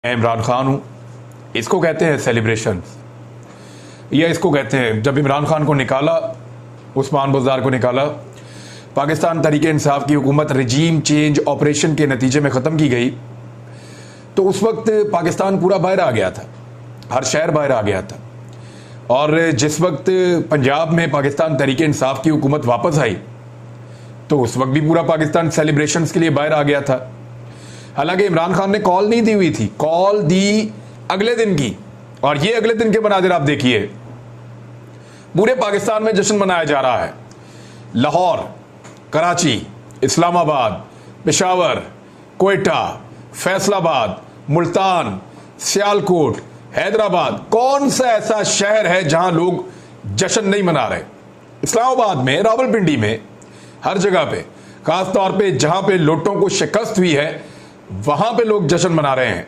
मैं इमरान खान हूं। इसको कहते हैं सेलिब्रेशन, या इसको कहते हैं जब इमरान खान को निकाला, उस्मान बुज़दार को निकाला, पाकिस्तान तहरीक इंसाफ की हुकूमत रजीम चेंज ऑपरेशन के नतीजे में ख़त्म की गई, तो उस वक्त पाकिस्तान पूरा बाहर आ गया था, हर शहर बाहर आ गया था। और जिस वक्त पंजाब में पाकिस्तान तहरीक इंसाफ की हुकूमत वापस आई, तो उस वक्त भी पूरा पाकिस्तान सेलिब्रेशंस के लिए बाहर आ गया था। हालांकि इमरान खान ने कॉल नहीं दी हुई थी, कॉल दी अगले दिन की, और ये अगले दिन के मनाजिर आप देखिए। पूरे पाकिस्तान में जश्न मनाया जा रहा है। लाहौर, कराची, इस्लामाबाद, पेशावर, कोयटा, फैसलाबाद, मुल्तान, सियालकोट, हैदराबाद, कौन सा ऐसा शहर है जहां लोग जश्न नहीं मना रहे? इस्लामाबाद में, रावलपिंडी में, हर जगह पे, खास तौर पे जहां पे लोटों को शिकस्त हुई है, वहां पे लोग जश्न मना रहे हैं।